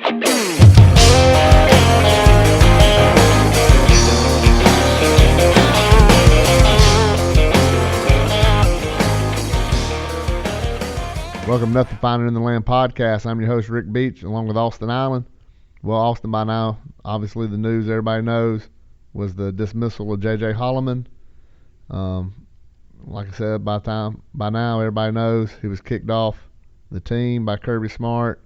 Welcome to Nothing Finer in the Land podcast. I'm your host, Rick Beach, along with Austin Island. Well, Austin, by now, obviously the news everybody knows was the dismissal of JJ Holloman. Like I said, by now everybody knows he was kicked off the team by Kirby Smart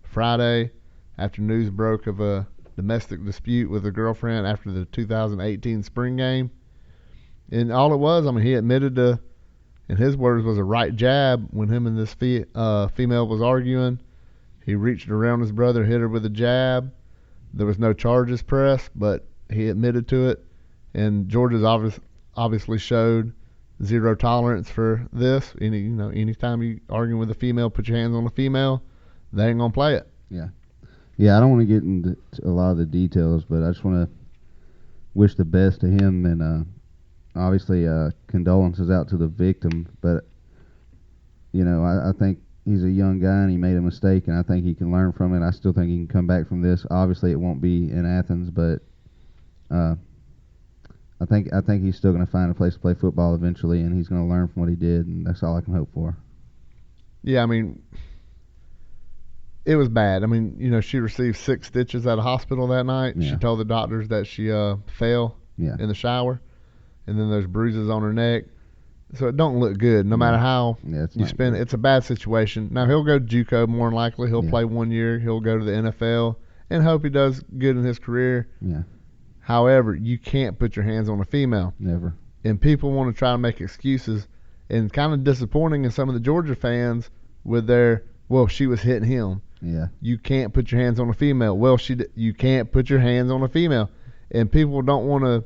Friday after news broke of a domestic dispute with a girlfriend after the 2018 spring game. And all it was, he admitted to, in his words, was a right jab when him and this female was arguing. He reached around his brother, hit her with a jab. There was no charges pressed, but he admitted to it. And Georgia's obviously showed zero tolerance for this. Anytime you arguing with a female, put your hands on a female, they ain't gonna play it. Yeah. I don't want to get into a lot of the details, but I just want to wish the best to him, and obviously condolences out to the victim. But I think he's a young guy and he made a mistake, and I think he can learn from it. I still think he can come back from this. Obviously, it won't be in Athens, but I think he's still going to find a place to play football eventually, and he's going to learn from what he did, and that's all I can hope for. Yeah, it was bad. She received 6 stitches at a hospital that night. Yeah. She told the doctors that she fell in the shower, and then there's bruises on her neck. So it don't look good, no matter how you spin it. It's a bad situation. Now, he'll go JUCO more than likely. He'll play 1 year. He'll go to the NFL and hope he does good in his career. Yeah. However, you can't put your hands on a female. Never. And people want to try to make excuses, and kind of disappointing in some of the Georgia fans with their, well, she was hitting him. Yeah. You can't put your hands on a female. Well, you can't put your hands on a female. And people don't want to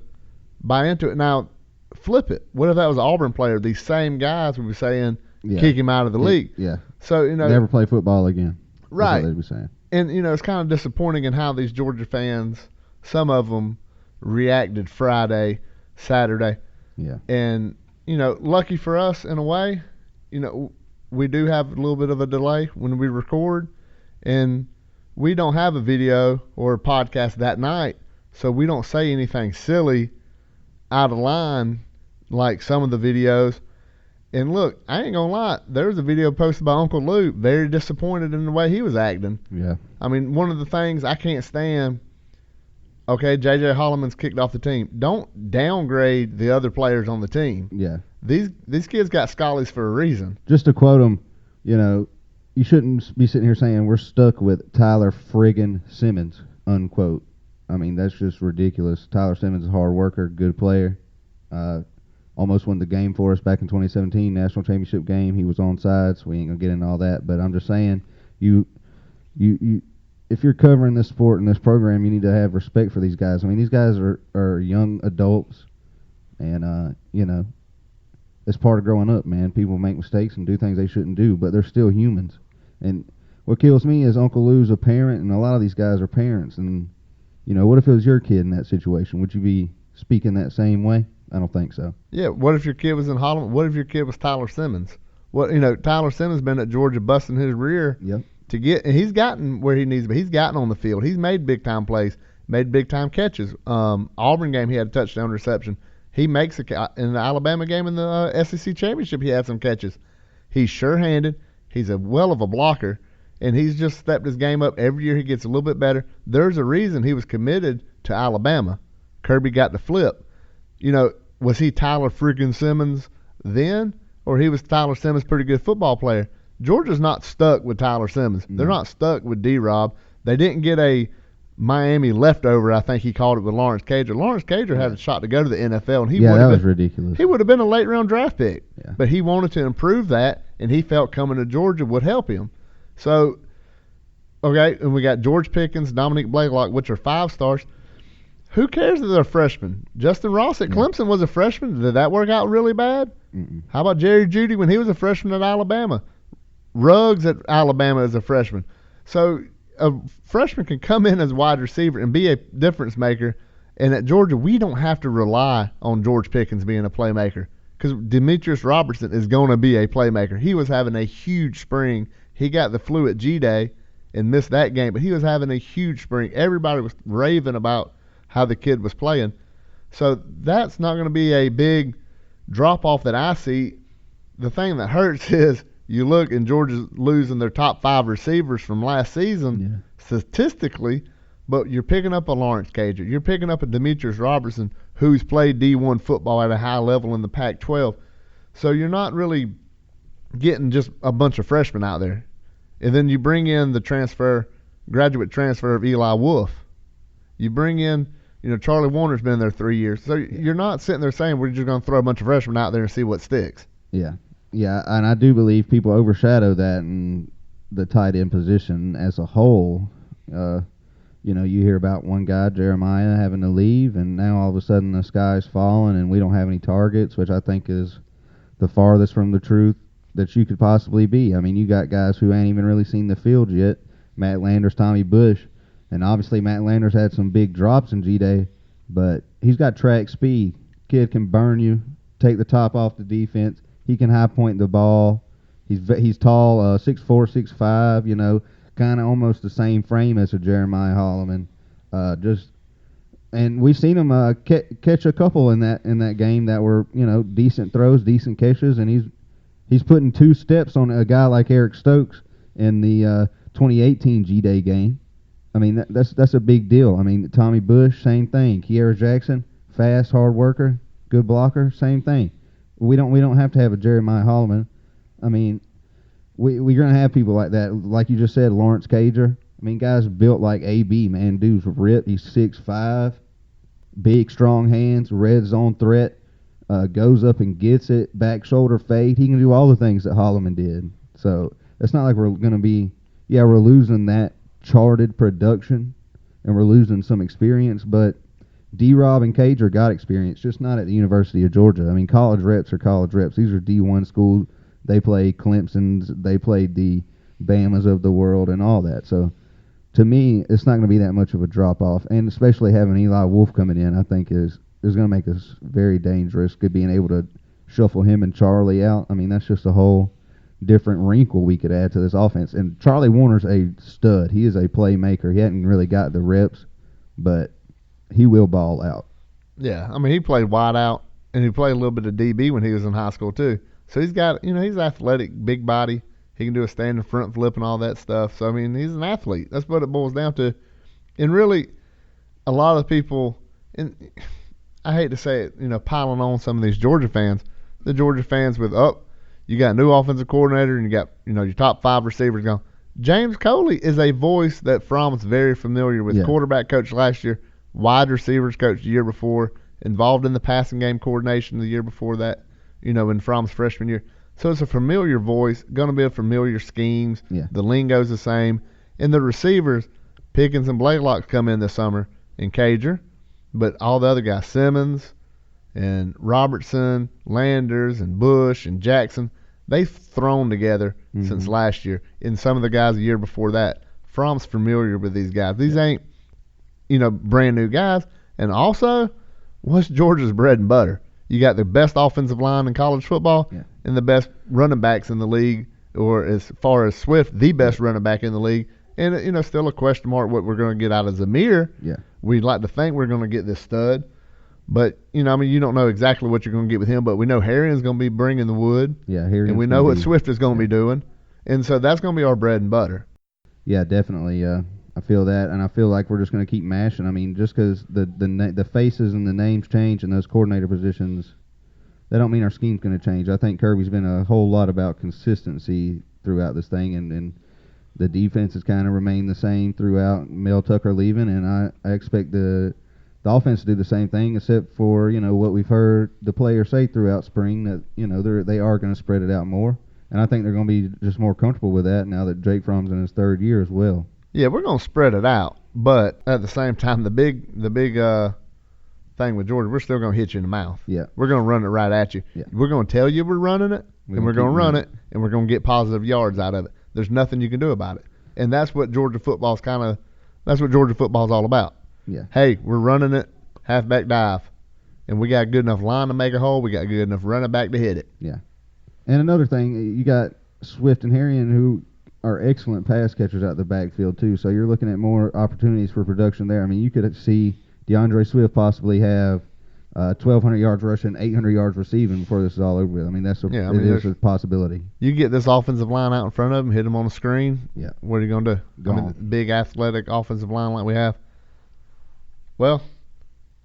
buy into it. Now, flip it. What if that was an Auburn player? These same guys would be saying, kick him out of the league. Yeah. So, never play football again. Right. That's what they'd be saying. And, it's kind of disappointing in how these Georgia fans, some of them, reacted Friday, Saturday. Yeah. And, lucky for us in a way, we do have a little bit of a delay when we record, and we don't have a video or a podcast that night, so we don't say anything silly out of line like some of the videos. And look, I ain't gonna lie, there was a video posted by Uncle Luke, very disappointed in the way he was acting. Yeah. One of the things I can't stand, okay, JJ Holloman's kicked off the team. Don't downgrade the other players on the team. Yeah. These kids got schollies for a reason. Just to quote him, you shouldn't be sitting here saying we're stuck with Tyler friggin' Simmons, unquote. That's just ridiculous. Tyler Simmons is a hard worker, good player. Almost won the game for us back in 2017, national championship game. He was on sides. We ain't gonna get into all that, but I'm just saying, you if you're covering this sport and this program, you need to have respect for these guys. These guys are young adults, and it's part of growing up, man. People make mistakes and do things they shouldn't do, but they're still humans. And what kills me is Uncle Lou's a parent, and a lot of these guys are parents. And what if it was your kid in that situation? Would you be speaking that same way? I don't think so. Yeah. What if your kid was in Holland? What if your kid was Tyler Simmons? Tyler Simmons been at Georgia busting his rear. Yep. And he's gotten where he needs to be. He's gotten on the field. He's made big time plays, made big time catches. Auburn game, he had a touchdown reception. He makes in the Alabama game in the SEC championship, he had some catches. He's sure-handed. He's a well of a blocker, and he's just stepped his game up. Every year he gets a little bit better. There's a reason he was committed to Alabama. Kirby got the flip. Was he Tyler friggin' Simmons then, or he was Tyler Simmons, pretty good football player? Georgia's not stuck with Tyler Simmons. They're not stuck with D-Rob. They didn't get a Miami leftover, I think he called it, with Lawrence Cager. Lawrence Cager had a shot to go to the NFL, and that was ridiculous. He would have been a late-round draft pick. Yeah. But he wanted to improve that, and he felt coming to Georgia would help him. So, okay, and we got George Pickens, Dominique Blaylock, which are 5 stars. Who cares if they're freshmen? Justin Ross at Clemson was a freshman. Did that work out really bad? Mm-mm. How about Jerry Jeudy when he was a freshman at Alabama? Ruggs at Alabama as a freshman. So a freshman can come in as a wide receiver and be a difference maker. And at Georgia, we don't have to rely on George Pickens being a playmaker because Demetrius Robertson is going to be a playmaker. He was having a huge spring. He got the flu at G-Day, and missed that game. But he was having a huge spring. Everybody was raving about how the kid was playing. So that's not going to be a big drop-off that I see. The thing that hurts is you look and Georgia's losing their top 5 receivers from last season statistically, but you're picking up a Lawrence Cager. You're picking up a Demetrius Robertson who's played D1 football at a high level in the Pac-12. So you're not really getting just a bunch of freshmen out there. And then you bring in the graduate transfer of Eli Wolf. You bring in, Charlie Warner's been there 3 years. So you're not sitting there saying we're just going to throw a bunch of freshmen out there and see what sticks. Yeah. Yeah, and I do believe people overshadow that in the tight end position as a whole. You hear about one guy, Jeremiah, having to leave, and now all of a sudden the sky's falling and we don't have any targets, which I think is the farthest from the truth that you could possibly be. I mean, you got guys who ain't even really seen the field yet. Matt Landers, Tommy Bush, and obviously Matt Landers had some big drops in G-Day, but he's got track speed. Kid can burn you, take the top off the defense. He can high point the ball. He's tall, 6'4", 6'5", kind of almost the same frame as a Jeremiah Holloman. And we've seen him catch a couple in that game that were decent throws, decent catches, and he's putting 2 steps on a guy like Eric Stokes in the 2018 G-Day game. I mean that's a big deal. I mean Tommy Bush, same thing. Kiara Jackson, fast, hard worker, good blocker, same thing. We don't have to have a Jeremiah Holloman. I mean, we're gonna have people like that, like you just said, Lawrence Cager. I mean, guys built like AB, man. Dude's ripped. He's 6'5", big, strong hands, red zone threat. Goes up and gets it, back shoulder fade. He can do all the things that Holloman did. So it's not like we're gonna be, we're losing that charted production and we're losing some experience, but D-Rob and Cager got experience, just not at the University of Georgia. I mean, college reps are college reps. These are D1 schools. They played Clemson's. They played the Bamas of the world and all that. So, to me, it's not going to be that much of a drop-off. And especially having Eli Wolf coming in, I think is going to make us very dangerous. Could being able to shuffle him and Charlie out. I mean, that's just a whole different wrinkle we could add to this offense. And Charlie Warner's a stud. He is a playmaker. He hadn't really got the reps, but he will ball out. Yeah, I mean, he played wide out, and he played a little bit of DB when he was in high school, too. So he's got, he's athletic, big body. He can do a standing front flip and all that stuff. So, I mean, he's an athlete. That's what it boils down to. And really, a lot of people, and I hate to say it, piling on some of these Georgia fans, the Georgia fans with, you got a new offensive coordinator and you got, your top 5 receivers gone. James Coley is a voice that Fromm's very familiar with. Quarterback coach last year. Wide receivers coach the year before, involved in the passing game coordination the year before that, in Fromm's freshman year. So it's a familiar voice, going to be a familiar schemes. Yeah. The lingo's the same. And the receivers, Pickens and Blaylock come in this summer, and Cager, but all the other guys, Simmons and Robertson, Landers and Bush and Jackson, they've thrown together since last year. And some of the guys the year before that, Fromm's familiar with these guys. These ain't brand new guys. And also, what's Georgia's bread and butter? You got the best offensive line in college football and the best running backs in the league, or as far as Swift, the best running back in the league. And, still a question mark what we're going to get out of Zamir. Yeah. We'd like to think we're going to get this stud. But, you don't know exactly what you're going to get with him. But we know Harion's going to be bringing the wood. Yeah, Harion's and we know what Swift is going to be doing. And so that's going to be our bread and butter. Yeah, definitely. I feel that, and I feel like we're just going to keep mashing. I mean, just because the faces and the names change in those coordinator positions, that don't mean our scheme's going to change. I think Kirby's been a whole lot about consistency throughout this thing, and the defense has kind of remained the same throughout Mel Tucker leaving, and I expect the offense to do the same thing, except for what we've heard the players say throughout spring, that they are going to spread it out more, and I think they're going to be just more comfortable with that now that Jake Fromm's in his 3rd year as well. Yeah, we're going to spread it out, but at the same time, the big thing with Georgia, we're still going to hit you in the mouth. Yeah. We're going to run it right at you. Yeah. We're going to tell you we're running it, and we're going to run it, and we're going to get positive yards out of it. There's nothing you can do about it. And that's what Georgia football's all about. Yeah. Hey, we're running it, halfback dive, and we got a good enough line to make a hole. We got a good enough running back to hit it. Yeah. And another thing, you got Swift and Harrion, who are excellent pass catchers out the backfield too. So you're looking at more opportunities for production there. I mean, you could see DeAndre Swift possibly have 1,200 yards rushing, 800 yards receiving before this is all over with. I mean, it is a possibility. You get this offensive line out in front of him, hit him on the screen. Yeah. What are you going to do? I mean, big athletic offensive line like we have. Well,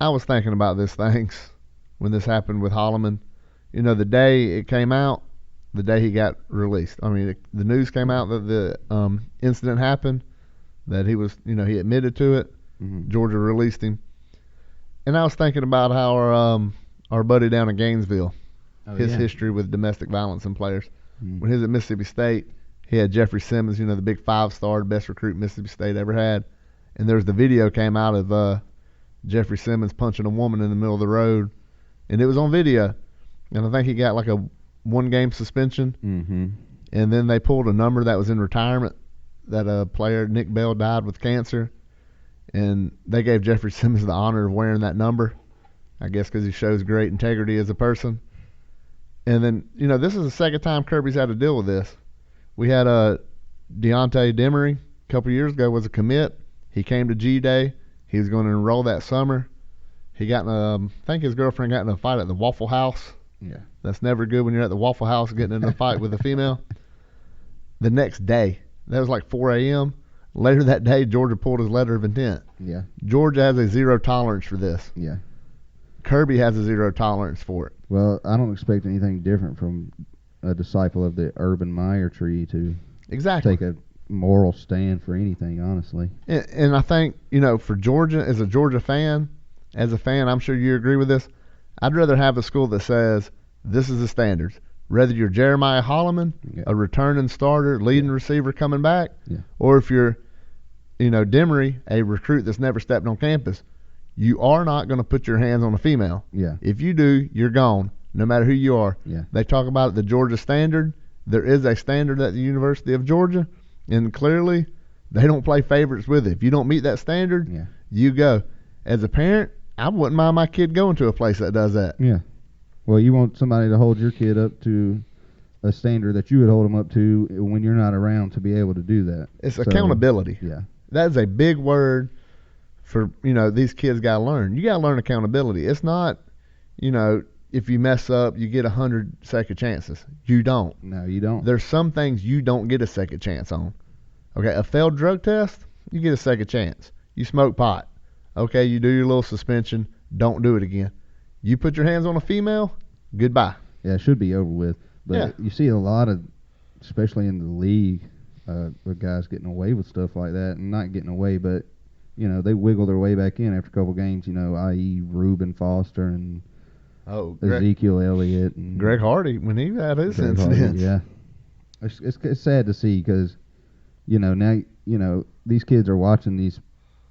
I was thinking about this things when this happened with Holloman. You know, the day it came out, the day he got released. I mean, the news came out that the incident happened, that he was, he admitted to it. Mm-hmm. Georgia released him. And I was thinking about how our buddy down in Gainesville, his history with domestic violence and players. Mm-hmm. When he was at Mississippi State, he had Jeffrey Simmons, the big 5-star, best recruit Mississippi State ever had. And there's the video came out of Jeffrey Simmons punching a woman in the middle of the road. And it was on video. And I think he got like a 1-game suspension. Mm-hmm. And then they pulled a number that was in retirement, that a player, Nick Bell, died with cancer. And they gave Jeffrey Simmons the honor of wearing that number, I guess because he shows great integrity as a person. And then, this is the second time Kirby's had to deal with this. We had Deontay Demery a couple years ago was a commit. He came to G-Day. He was going to enroll that summer. He got I think his girlfriend got in a fight at the Waffle House. Yeah. That's never good when you're at the Waffle House getting in a fight with a female. The next day, that was like 4 a.m., later that day, Georgia pulled his letter of intent. Yeah. Georgia has a zero tolerance for this. Yeah. Kirby has a zero tolerance for it. Well, I don't expect anything different from a disciple of the Urban Meyer tree to take a moral stand for anything, honestly. And I think, for Georgia, as a Georgia fan, I'm sure you agree with this, I'd rather have a school that says, this is the standards. Whether you're Jeremiah Holloman, a returning starter, leading receiver coming back, or if you're, Demery, a recruit that's never stepped on campus, you are not going to put your hands on a female. Yeah. If you do, you're gone, no matter who you are. Yeah. They talk about the Georgia standard. There is a standard at the University of Georgia, and clearly they don't play favorites with it. If you don't meet that standard, you go. As a parent, I wouldn't mind my kid going to a place that does that. Yeah. Well, you want somebody to hold your kid up to a standard that you would hold them up to when you're not around to be able to do that. It's accountability. Yeah. That is a big word for, these kids got to learn. You got to learn accountability. It's not, if you mess up, you get 100 second chances. You don't. No, you don't. There's some things you don't get a second chance on. Okay, a failed drug test, you get a second chance. You smoke pot. Okay, you do your little suspension. Don't do it again. You put your hands on a female, goodbye. Yeah, it should be over with. But you see a lot of, especially in the league, with guys getting away with stuff like that, and not getting away, but they wiggle their way back in after a couple games. I.e. Reuben Foster and Ezekiel Elliott and Greg Hardy when he had his incidents. Yeah, it's sad to see because now these kids are watching these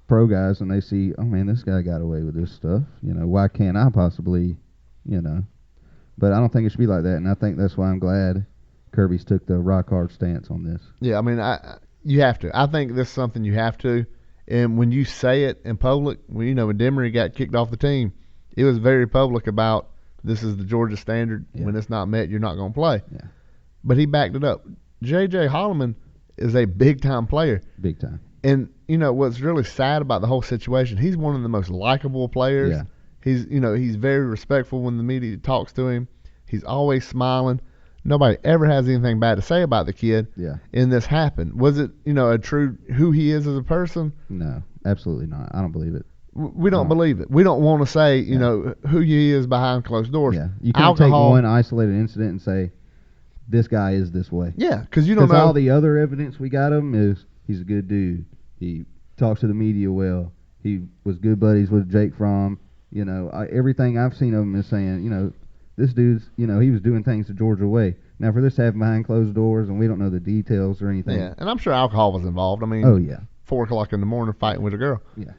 pro guys and they see, oh man, this guy got away with this stuff. Why can't I possibly, But I don't think it should be like that, and I think that's why I'm glad Kirby's took the rock hard stance on this. Yeah, I mean, you have to. I think this is something you have to. And when you say it in public, when Demery got kicked off the team, it was very public about this is the Georgia standard. Yeah. When it's not met, you're not going to play. Yeah. But he backed it up. JJ Holloman is a big-time player. Big time. And, what's really sad about the whole situation, he's one of the most likable players. Yeah. He's very respectful when the media talks to him. He's always smiling. Nobody ever has anything bad to say about the kid. Yeah. And this happened. Was it, a true who he is as a person? No, absolutely not. I don't believe it. We don't believe it. We don't want to say, who he is behind closed doors. Yeah. You can't take one isolated incident and say, this guy is this way. Yeah, because you don't know. Because all the other evidence we got of him is he's a good dude. He talks to the media well. He was good buddies with Jake Fromm. Everything I've seen of him is saying, this dude's, he was doing things the Georgia way. Now, for this to happen behind closed doors, and we don't know the details or anything. Yeah, and I'm sure alcohol was involved. I mean, 4 o'clock in the morning fighting with a girl. Yeah.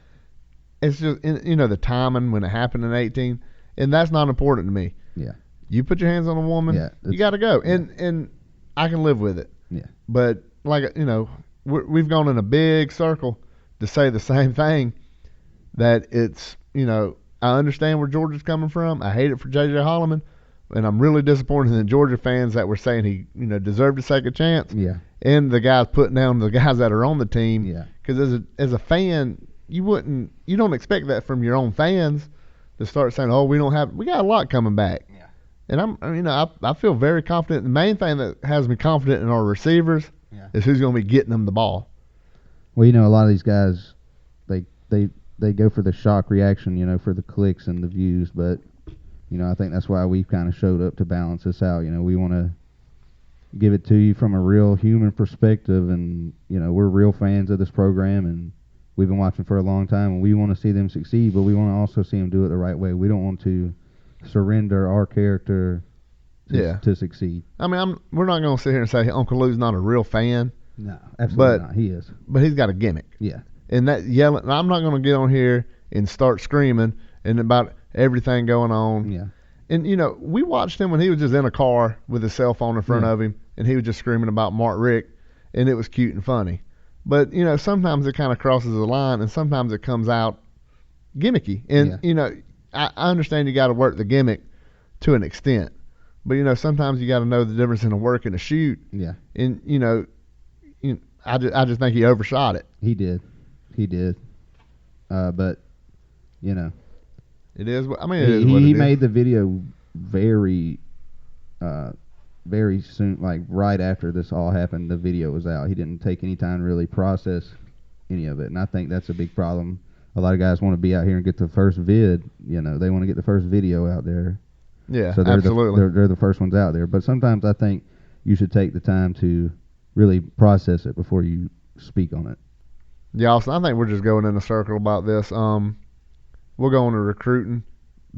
It's just, the timing when it happened in 18, and that's not important to me. Yeah. You put your hands on a woman, you got to go. Yeah. And I can live with it. Yeah. But, we've gone in a big circle to say the same thing, that it's, I understand where Georgia's coming from. I hate it for JJ Holloman. and I'm really disappointed in the Georgia fans that were saying he, deserved a second chance. Yeah. And the guys putting down the guys that are on the team. Yeah. Because as a fan, you don't expect that from your own fans to start saying, "Oh, we got a lot coming back." Yeah. And I feel very confident. The main thing that has me confident in our receivers is who's going to be getting them the ball. Well, a lot of these guys, they go for the shock reaction, for the clicks and the views, but I think that's why we've kind of showed up to balance this out. We want to give it to you from a real human perspective, and we're real fans of this program, and we've been watching for a long time, and we want to see them succeed, but we want to also see them do it the right way. We don't want to surrender our character to succeed. I mean, we're not going to sit here and say Uncle Lou's not a real fan. No, absolutely not. He is. But he's got a gimmick. Yeah. And that yelling, I'm not going to get on here and start screaming and about everything going on. Yeah. And, we watched him when he was just in a car with his cell phone in front of him, and he was just screaming about Mark Richt, and it was cute and funny. But, sometimes it kind of crosses the line, and sometimes it comes out gimmicky. And, I understand you got to work the gimmick to an extent. But, sometimes you got to know the difference in a work and a shoot. Yeah. And, I just think he overshot it. He did. But, It is. What he it is. Made the video very soon, like right after this all happened. The video was out. He didn't take any time to really process any of it, and I think that's a big problem. A lot of guys want to be out here and get the first vid. They want to get the first video out there. Yeah, so absolutely. They're the first ones out there. But sometimes I think you should take the time to really process it before you speak on it. Yeah, Austin, I think we're just going in a circle about this. We'll go on to recruiting.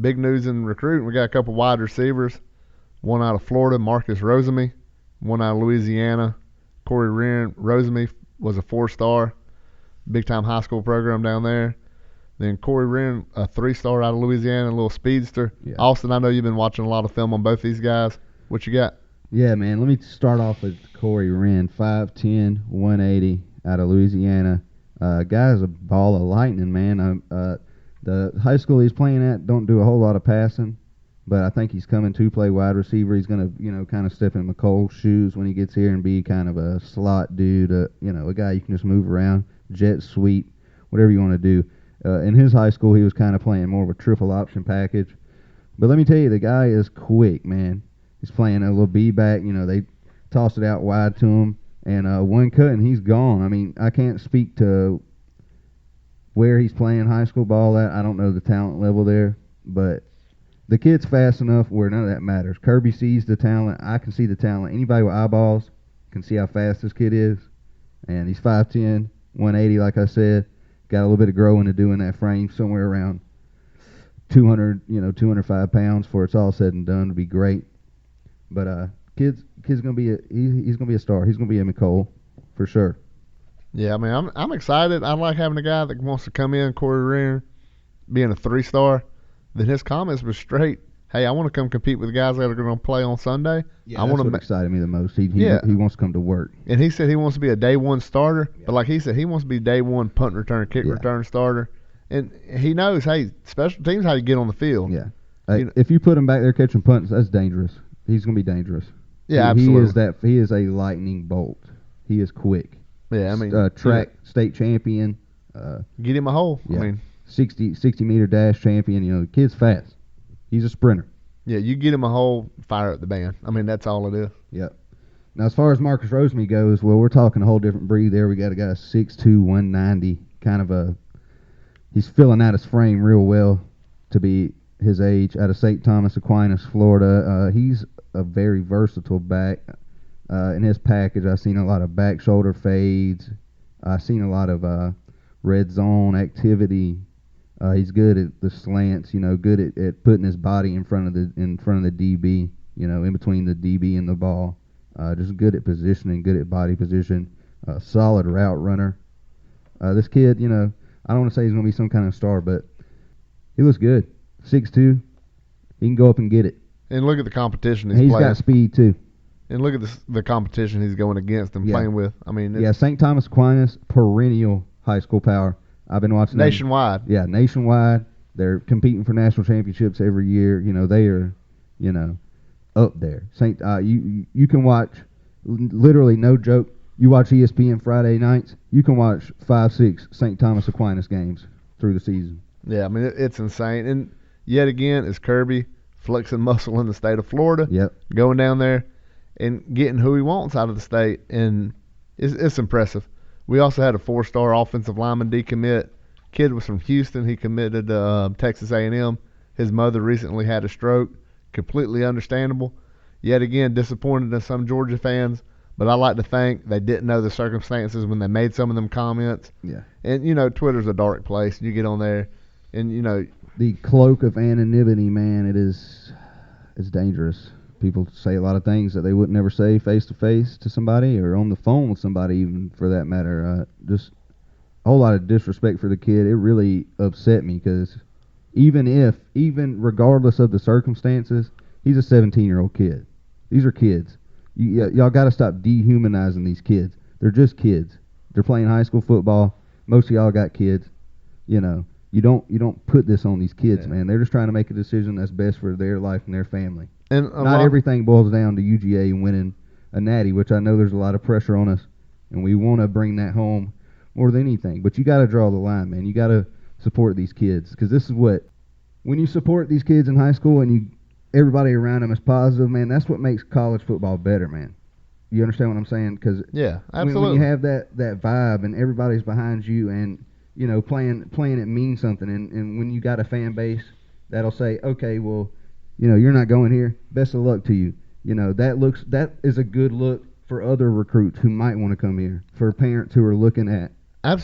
Big news in recruiting. We got a couple wide receivers. One out of Florida, Marcus Rosemy. One out of Louisiana, Corey Wren. Rosemy was a 4-star, big-time high school program down there. Then Corey Wren, a 3-star out of Louisiana, a little speedster. Yeah. Austin, I know you've been watching a lot of film on both these guys. What you got? Yeah, man. Let me start off with Corey Wren, 5'10", 180, out of Louisiana. Guy's a ball of lightning, man. The high school he's playing at don't do a whole lot of passing, but I think he's coming to play wide receiver. He's going to, kind of step in McColl's shoes when he gets here and be kind of a slot dude, a guy you can just move around, jet sweep, whatever you want to do. In his high school, he was kind of playing more of a triple option package. But let me tell you, the guy is quick, man. He's playing a little B-back. They tossed it out wide to him, and one cut, and he's gone. I mean, I can't speak to where he's playing high school ball at. I don't know the talent level there, but the kid's fast enough where none of that matters. Kirby sees the talent. I can see the talent. Anybody with eyeballs can see how fast this kid is, and he's 5'10", 180, like I said. Got a little bit of growing to do in that frame, somewhere around 205 pounds before it's all said and done. To be great. But kid's gonna be he's gonna be a star. He's gonna be a McColl for sure. Yeah, I mean, I'm excited. I like having a guy that wants to come in, Corey Wren, being a 3-star. Then his comments were straight. Hey, I want to come compete with the guys that are going to play on Sunday. Yeah, that's what excited me the most. He wants to come to work. And he said he wants to be a day one starter. Yeah. But like he said, he wants to be day one punt return, kick return starter. And he knows, hey, special teams how you get on the field. Yeah. If you put him back there catching punts, that's dangerous. He's going to be dangerous. Yeah, absolutely. He is a lightning bolt. He is quick. Yeah, I mean, track state champion. Get him a hole. Yeah. I mean, 60 meter dash champion. The kid's fast. He's a sprinter. Yeah, you get him a hole, fire up the band. I mean, that's all it is. Yep. Now, as far as Marcus Rosemy goes, well, we're talking a whole different breed there. We got a guy 6'2", 190, he's filling out his frame real well to be his age, out of St. Thomas Aquinas, Florida. He's a very versatile back. In his package, I've seen a lot of back shoulder fades. I've seen a lot of red zone activity. He's good at the slants, good at putting his body in front of the DB, in between the DB and the ball. Just good at positioning, good at body position. Solid route runner. This kid, I don't want to say he's going to be some kind of star, but he looks good. 6'2", he can go up and get it. And look at the competition he's playing. Got speed too. And look at the competition he's going against and playing with. I mean, St. Thomas Aquinas, perennial high school power. I've been watching nationwide. Yeah, nationwide. They're competing for national championships every year. They are, up there. Saint, you can watch, literally no joke. You watch ESPN Friday nights. You can watch 5-6 St. Thomas Aquinas games through the season. Yeah, I mean it's insane. And yet again, it's Kirby flexing muscle in the state of Florida. Yep. Going down there and getting who he wants out of the state, and it's impressive. We also had a 4-star offensive lineman decommit. Kid was from Houston. He committed to Texas A&M. His mother recently had a stroke. Completely understandable. Yet again, disappointed in some Georgia fans. But I like to think they didn't know the circumstances when they made some of them comments. Yeah. And, Twitter's a dark place. You get on there and, the cloak of anonymity, man, it's dangerous. People say a lot of things that they would never say face-to-face to somebody or on the phone with somebody even for that matter. Just a whole lot of disrespect for the kid. It really upset me because even regardless of the circumstances, he's a 17-year-old kid. These are kids. Y'all got to stop dehumanizing these kids. They're just kids. They're playing high school football. Most of y'all got kids. You don't put this on these kids, man. They're just trying to make a decision that's best for their life and their family. And not everything boils down to UGA winning a natty, which I know there's a lot of pressure on us, and we want to bring that home more than anything. But you got to draw the line, man. You got to support these kids because this is when you support these kids in high school and everybody around them is positive, man, that's what makes college football better, man. You understand what I'm saying? Because yeah, absolutely. When you have that vibe and everybody's behind you and playing it means something, and when you got a fan base that'll say, okay, well, you're not going here. Best of luck to you. That is a good look for other recruits who might want to come here. For parents who are looking at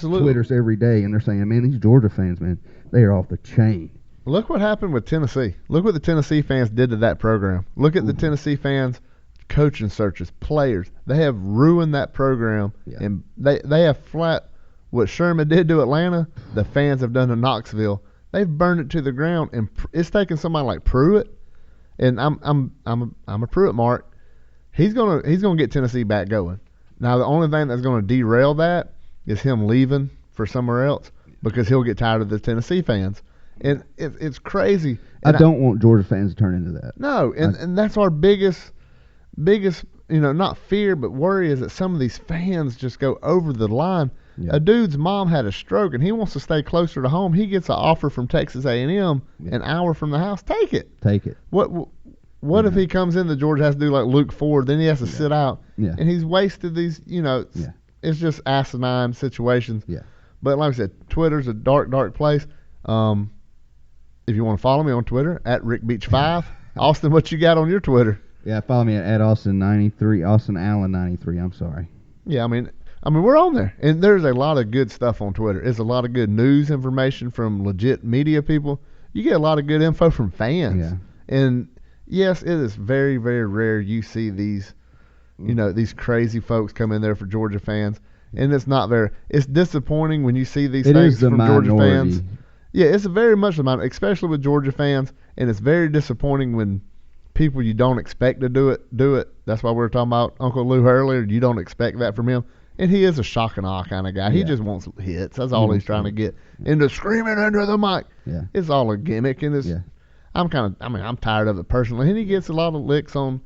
Twitters every day and they're saying, man, these Georgia fans, man, they are off the chain. Look what happened with Tennessee. Look what the Tennessee fans did to that program. Look at the Tennessee fans, coaching searches, players. They have ruined that program, and they have flat what Sherman did to Atlanta. The fans have done to Knoxville. They've burned it to the ground, and it's taken somebody like Pruitt. And I'm a Pruitt mark. He's gonna get Tennessee back going. Now the only thing that's gonna derail that is him leaving for somewhere else because he'll get tired of the Tennessee fans. And it's crazy. And I don't want Georgia fans to turn into that. No, and that's our biggest not fear but worry is that some of these fans just go over the line. Yeah. A dude's mom had a stroke and he wants to stay closer to home. He gets an offer from Texas A&M an hour from the house. Take it. What if he comes in, the Georgia has to do like Luke Ford, then he has to sit out, and he's wasted these, it's just asinine situations. Yeah. But like I said, Twitter's a dark, dark place. If you want to follow me on Twitter, at RickBeach5. Austin, what you got on your Twitter? Yeah, follow me at Austin93, Austin Allen 93, I'm sorry. Yeah, I mean, we're on there, and there's a lot of good stuff on Twitter. It's a lot of good news information from legit media people. You get a lot of good info from fans. Yeah. And yes, it is very, very rare you see these, these crazy folks come in there for Georgia fans, and it's disappointing when you see these things from Georgia fans. Yeah, it's very much the minority, especially with Georgia fans, and it's very disappointing when people you don't expect to do it. That's why we were talking about Uncle Lou earlier. You don't expect that from him. And he is a shock and awe kind of guy. He just wants hits. That's all he's trying to get. Into screaming under the mic. Yeah. It's all a gimmick. And I'm tired of it personally. And he gets a lot of licks on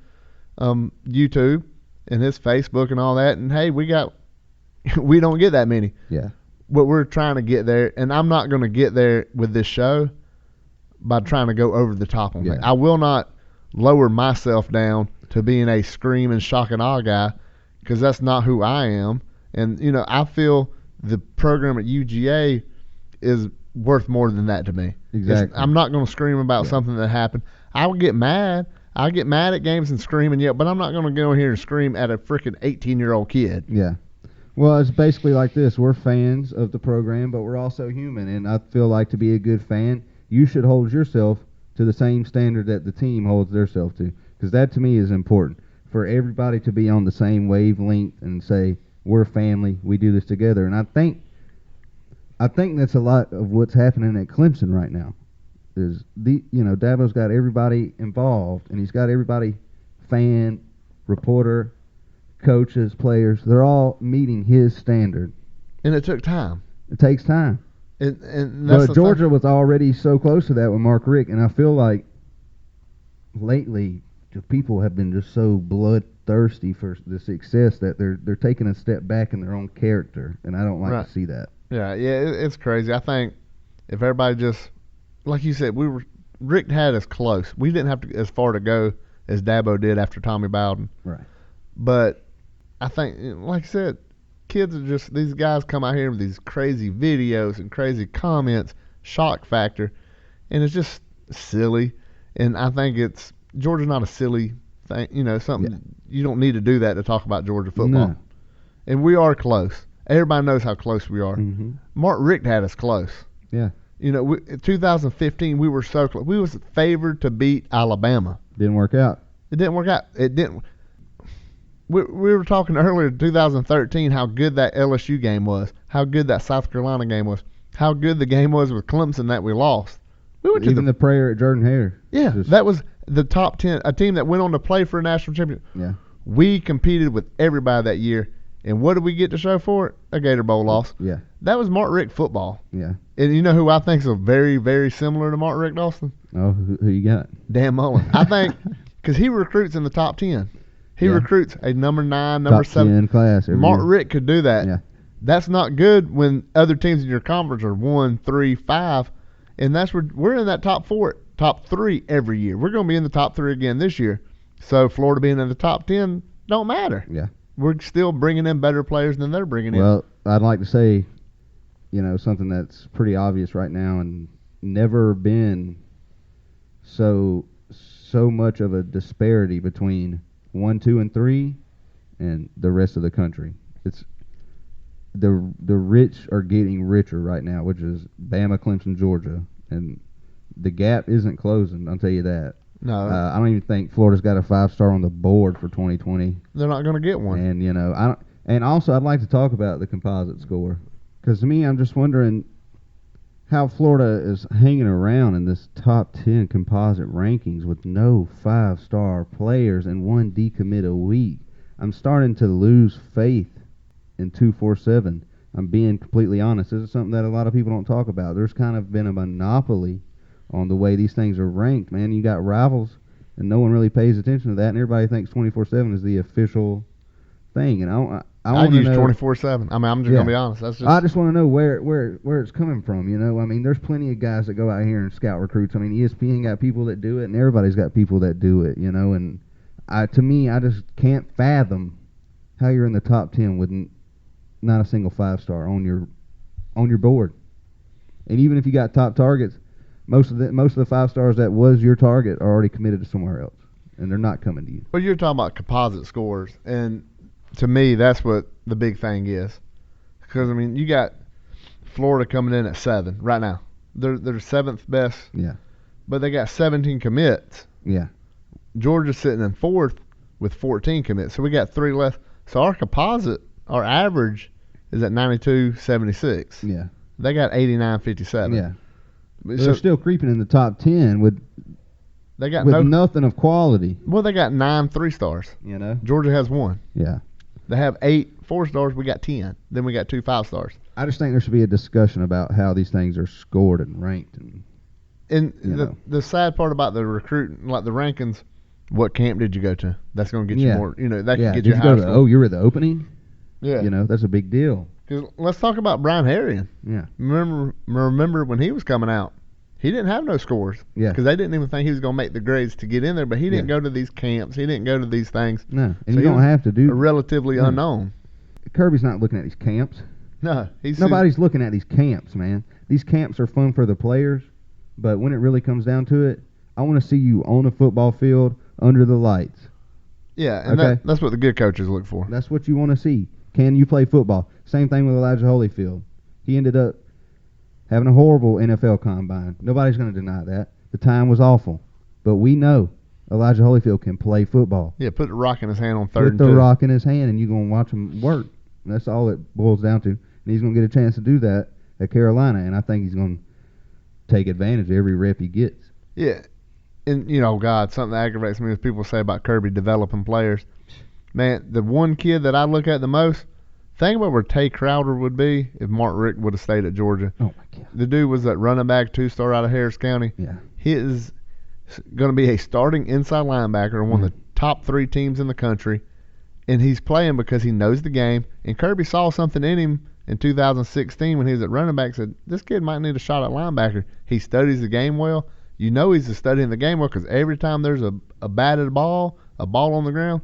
YouTube and his Facebook and all that. And hey, we don't get that many. Yeah. But we're trying to get there. And I'm not going to get there with this show by trying to go over the top on things. I will not lower myself down to being a screaming shock and awe guy, because that's not who I am. And, I feel the program at UGA is worth more than that to me. Exactly. I'm not going to scream about something that happened. I'll get mad. I'll get mad at games and screaming, but I'm not going to go in here and scream at a freaking 18-year-old kid. Yeah. Well, it's basically like this. We're fans of the program, but we're also human. And I feel like to be a good fan, you should hold yourself to the same standard that the team holds themselves to, because that to me is important. For everybody to be on the same wavelength and say, we're family, we do this together. And I think that's a lot of what's happening at Clemson right now. Is Dabo's got everybody involved, and he's got everybody, fan, reporter, coaches, players, they're all meeting his standard. And it took time. It takes time. And that's but Georgia was already so close to that with Mark Richt, and I feel like lately people have been just so bloodthirsty for the success that they're taking a step back in their own character, and I don't like to see that. Yeah, it's crazy. I think if everybody just, like you said, Rick had us close. We didn't have to as far to go as Dabo did after Tommy Bowden. Right. But I think, like I said, kids are just, these guys come out here with these crazy videos and crazy comments, shock factor, and it's just silly. And I think Georgia's not a silly thing, something. You don't need to do that to talk about Georgia football. No. And we are close. Everybody knows how close we are. Mm-hmm. Mark Richt had us close. Yeah. In 2015, we were so close. We was favored to beat Alabama. Didn't work out. It didn't work out. It didn't. We were talking earlier in 2013 how good that LSU game was, how good that South Carolina game was, how good the game was with Clemson that we lost. We went Even the prayer at Jordan Hare. Yeah, that was the top 10, a team that went on to play for a national championship. Yeah. We competed with everybody that year, and what did we get to show for it? A Gator Bowl loss. Yeah. That was Mark Richt football. Yeah. And you know who I think is very, very similar to Mark Richt, Austin? Oh, who you got? Dan Mullen. I think because he recruits in the top 10. He recruits a number 9, number top 7 10 class. Mark year. Richt could do that. Yeah. That's not good when other teams in your conference are 1, 3, 5, and that's where we're in that top 4, top 3 every year. We're going to be in the top 3 again this year. So Florida being in the top 10 don't matter. Yeah. We're still bringing in better players than they're bringing in. Well, I'd like to say, something that's pretty obvious right now and never been so much of a disparity between 1, 2, and 3 and the rest of the country. It's the rich are getting richer right now, which is Bama, Clemson, Georgia, and the gap isn't closing. I'll tell you that. No, I don't even think Florida's got a 5-star on the board for 2020. they're not going to get one. And I don't. And also, I'd like to talk about the composite score, because to me, I'm just wondering how Florida is hanging around in this top 10 composite rankings with no 5-star players and one decommit a week. I'm starting to lose faith in 247. I'm being completely honest. This is something that a lot of people don't talk about. There's kind of been a monopoly on the way these things are ranked, man. You got rivals, and no one really pays attention to that, and everybody thinks 24/7 is the official thing. And I use know 24/7. I mean, I'm just going to be honest. I just want to know where it's coming from. I mean, there's plenty of guys that go out here and scout recruits. I mean, ESPN got people that do it, and everybody's got people that do it. And to me, I just can't fathom how you're in the top 10 with not a single 5-star on your board. And even if you got top targets, most of the 5-stars that was your target are already committed to somewhere else, and they're not coming to you. Well, you're talking about composite scores, and to me, that's what the big thing is. Because, I mean, you got Florida coming in at 7 right now. They're 7th best. Yeah. But they got 17 commits. Yeah. Georgia's sitting in 4th with 14 commits. So we got 3 left. So our composite, our average, is at 92.76. Yeah. They got 89.57. Yeah. So they're still creeping in the top 10 with nothing of quality. Well, they got 9 3-stars. Georgia has 1. Yeah. They have 8 4-stars. We got 10. Then we got 2 5-stars. I just think there should be a discussion about how these things are scored and ranked. And the sad part about the recruiting, like the rankings, what camp did you go to? That's going to get you more. That can get you high score. You were at the opening? Yeah. That's a big deal. Let's talk about Brian Harrion. Yeah. Remember when he was coming out, he didn't have no scores. Yeah. Because they didn't even think he was going to make the grades to get in there, but he didn't go to these camps. He didn't go to these things. No. And so you don't have to do a relatively unknown. Kirby's not looking at these camps. No. Nobody's looking at these camps, man. These camps are fun for the players, but when it really comes down to it, I want to see you on a football field under the lights. Yeah, and that's what the good coaches look for. That's what you want to see. Can you play football? Same thing with Elijah Holyfield. He ended up having a horrible NFL combine. Nobody's going to deny that. The time was awful. But we know Elijah Holyfield can play football. Yeah, put the rock in his hand on 3rd and 2. Put the rock in his hand, and you're going to watch him work. And that's all it boils down to. And he's going to get a chance to do that at Carolina, and I think he's going to take advantage of every rep he gets. Yeah. And, God, something that aggravates me is people say about Kirby developing players. Man, the one kid that I look at the most, think about where Tay Crowder would be if Mark Richt would have stayed at Georgia. Oh, my God. The dude was that running back 2-star out of Harris County. Yeah. His going to be a starting inside linebacker on one of the top 3 teams in the country, and he's playing because he knows the game. And Kirby saw something in him in 2016 when he was at running back. Said this kid might need a shot at linebacker. He studies the game well. You know he's studying the game well because every time there's a batted ball, a ball on the ground,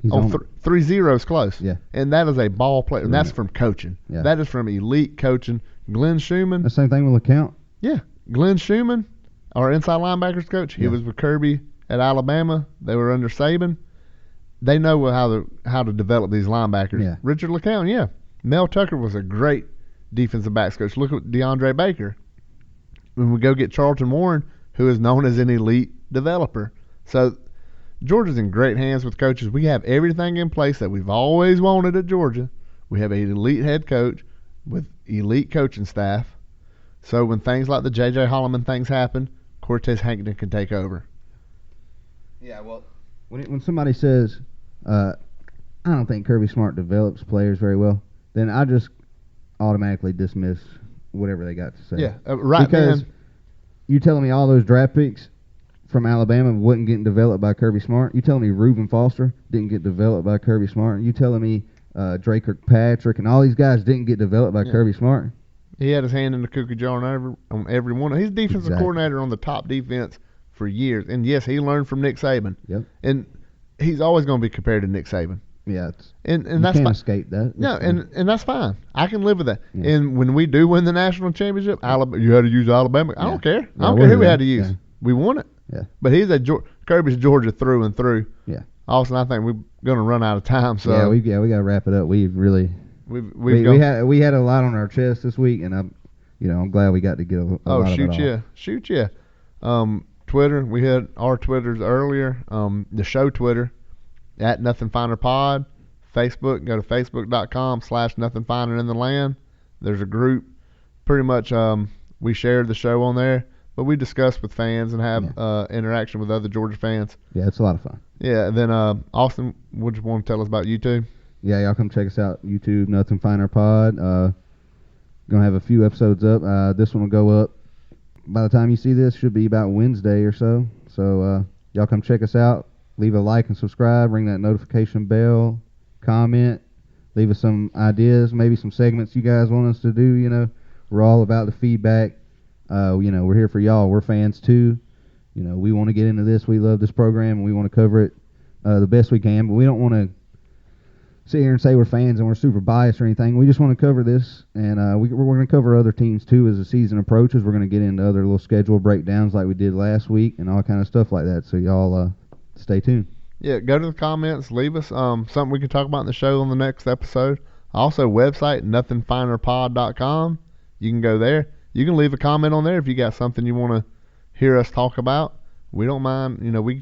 He's on on 3 zeros close. Yeah. And that is a ball player. And that's from coaching. Yeah. That is from elite coaching. Glenn Schumann. The same thing with LeCount. Yeah. Glenn Schumann, our inside linebackers coach, he was with Kirby at Alabama. They were under Saban. They know how to develop these linebackers. Yeah. Richard LeCount, yeah. Mel Tucker was a great defensive backs coach. Look at DeAndre Baker. When we go get Charlton Warren, who is known as an elite developer. So Georgia's in great hands with coaches. We have everything in place that we've always wanted at Georgia. We have an elite head coach with elite coaching staff. So when things like the JJ Holloman things happen, Cortez Hankton can take over. Yeah, well, when somebody says, I don't think Kirby Smart develops players very well, then I just automatically dismiss whatever they got to say. Yeah, right. Because you telling me all those draft picks from Alabama wasn't getting developed by Kirby Smart? You telling me Reuben Foster didn't get developed by Kirby Smart? You telling me Drake Kirkpatrick and all these guys didn't get developed by Kirby Smart? He had his hand in the cookie jar on every one. He's defensive coordinator on the top defense for years. And, yes, he learned from Nick Saban. Yep. And he's always going to be compared to Nick Saban. Yeah. And you that's can't fine. escape that. No, and that's fine. I can live with that. Yeah. And when we do win the national championship, Alabama, you had to use Alabama. I don't care. I Yeah, don't care who we had to use. Yeah. We won it. Yeah. But he's Kirby's Georgia through and through. Yeah. Austin, I think we're going to run out of time. So yeah, we got to wrap it up. We've really we had a lot on our chest this week, and I'm glad we got to get a lot of it shoot. Twitter, we had our Twitters earlier. The show Twitter at Nothing Finer Pod. Facebook, go to facebook.com/nothingfinerintheland. There's a group. Pretty much we shared the show on there, but we discuss with fans and have interaction with other Georgia fans. Yeah, it's a lot of fun. Yeah, and then Austin, what do you want to tell us about YouTube? Yeah, y'all come check us out. YouTube, Nothing Finer Pod. Gonna have a few episodes up. This one will go up by the time you see this. Should be about Wednesday or so. So y'all come check us out. Leave a like and subscribe. Ring that notification bell. Comment. Leave us some ideas. Maybe some segments you guys want us to do. We're all about the feedback. We're here for y'all. We're fans too. We want to get into this. We love this program, and we want to cover it the best we can. But we don't want to sit here and say we're fans and we're super biased or anything. We just want to cover this, and we're going to cover other teams too as the season approaches. We're going to get into other little schedule breakdowns like we did last week and all kind of stuff like that. So y'all stay tuned. Yeah, go to the comments. Leave us something we can talk about in the show on the next episode. Also, website, nothingfinerpod.com. You can go there. You can leave a comment on there if you got something you want to hear us talk about. We don't mind.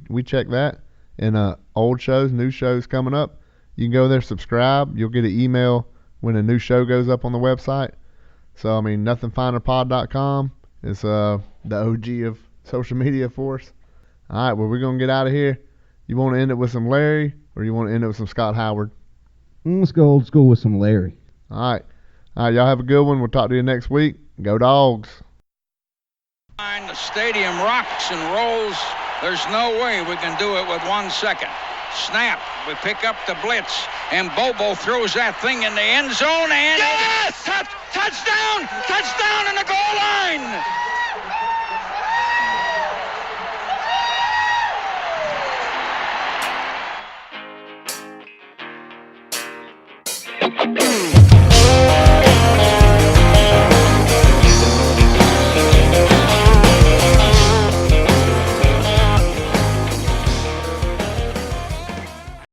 We check that. And old shows, new shows coming up. You can go there, subscribe. You'll get an email when a new show goes up on the website. So, nothingfinerpod.com is the OG of social media for us. All right, well, we're going to get out of here. You want to end it with some Larry, or you want to end it with some Scott Howard? Let's go old school with some Larry. All right, y'all have a good one. We'll talk to you next week. Go Dogs. The stadium rocks and rolls. There's no way we can do it with 1 second. Snap. We pick up the blitz, and Bobo throws that thing in the end zone, and yes! Touchdown! Touchdown in the goal line! Boom!